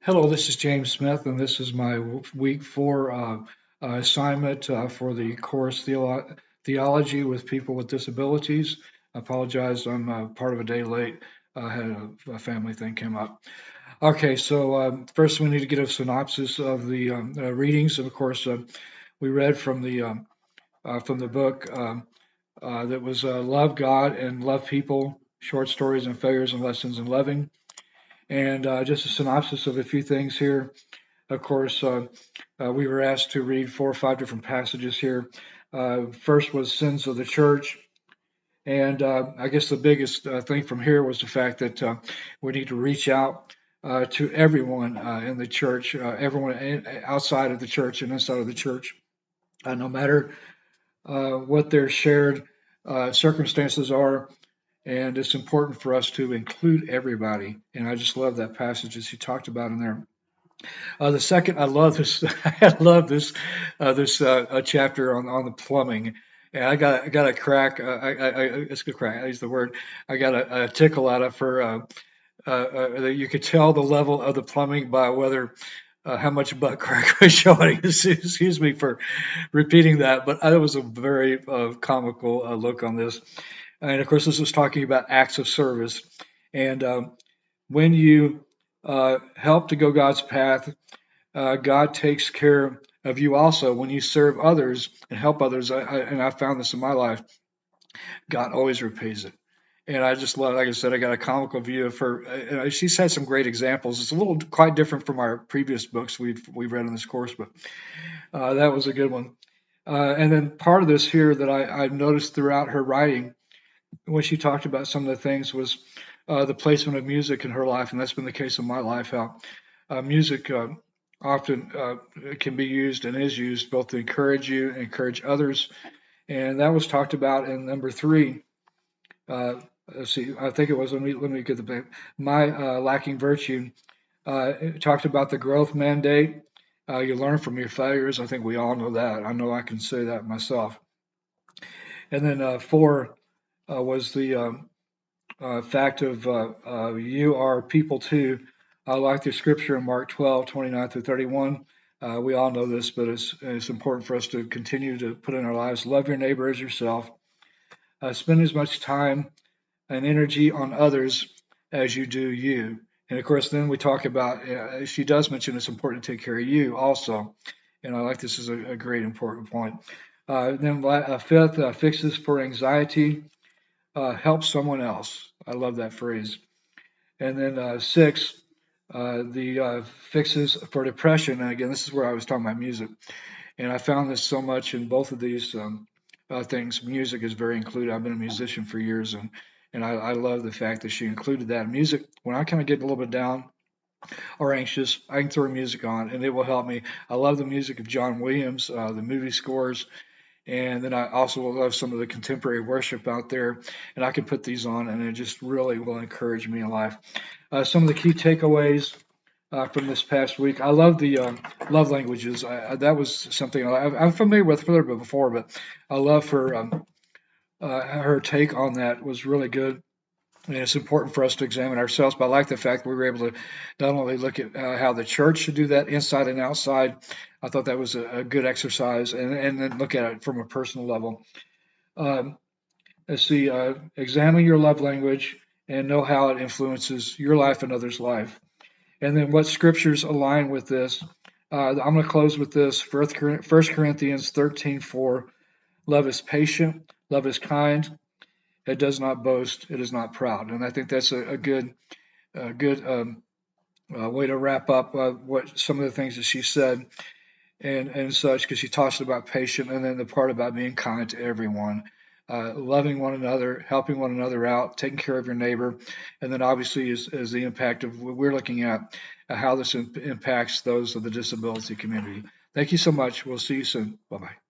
Hello, this is James Smith, and this is my week four assignment for the course Theology with People with Disabilities. I apologize, I'm part of a day late. I had a family thing came up. Okay, so first we need to get a synopsis of the readings. And of course, we read from the book that was Love God and Love People, Short Stories and Failures and Lessons in Loving. And just a synopsis of a few things here. Of course, we were asked to read 4 or 5 different passages here. First was Sins of the Church. And I guess the biggest thing from here was the fact that we need to reach out to everyone in the church, everyone outside of the church and inside of the church, no matter what their shared circumstances are. And it's important for us to include everybody. And I just love that passage as he talked about in there. The second, I love this. I love this chapter on the plumbing. And I got a crack. It's a good crack. I use the word. I got a tickle out of her. You could tell the level of the plumbing by whether how much butt crack was showing. Excuse me for repeating that, but it was a very comical look on this. And of course, this was talking about acts of service. And when you help to go God's path, God takes care of you also when you serve others and help others. And I found this in my life. God always repays it. And I just love, like I said, I got a comical view of her. She's had some great examples. It's a little quite different from our previous books we've read in this course, but that was a good one. And then part of this here that I've noticed throughout her writing, when she talked about some of the things, was the placement of music in her life, and that's been the case in my life. How music often can be used and is used both to encourage you and encourage others. And that was talked about in number 3. Let's see, I think it was, let me get the, my lacking virtue. It talked about the growth mandate. You learn from your failures. I think we all know that. I know I can say that myself. And then 4 was the fact of you are people too. I like the scripture in Mark 12:29 through 31. We all know this, but it's important for us to continue to put in our lives. Love your neighbor as yourself. Spend as much time and energy on others as you do you. And of course, then we talk about, she does mention it's important to take care of you also. And I like this as a great important point. Then fifth, fixes for anxiety, help someone else. I love that phrase. And then 6, the fixes for depression. And again, this is where I was talking about music. And I found this so much in both of these things. Music is very included. I've been a musician for years, and I love the fact that she included that music. When I kind of get a little bit down or anxious, I can throw music on, and it will help me. I love the music of John Williams, the movie scores, and then I also love some of the contemporary worship out there, and I can put these on, and it just really will encourage me in life. Some of the key takeaways from this past week. I love the love languages. That was something I'm familiar with a little bit before, but I love her take on that was really good. And it's important for us to examine ourselves. But I like the fact that we were able to not only look at how the church should do that inside and outside. I thought that was a good exercise, and then look at it from a personal level. Um, let's see, examine your love language and know how it influences your life and others' life. And then what scriptures align with this? I'm going to close with this. First Corinthians 13:4. Love is patient. Love is kind. It does not boast. It is not proud. And I think that's a good way to wrap up what some of the things that she said and such, because she talks about patient, and then the part about being kind to everyone, loving one another, helping one another out, taking care of your neighbor, and then obviously is the impact of what we're looking at, how this impacts those of the disability community. Thank you so much. We'll see you soon. Bye bye.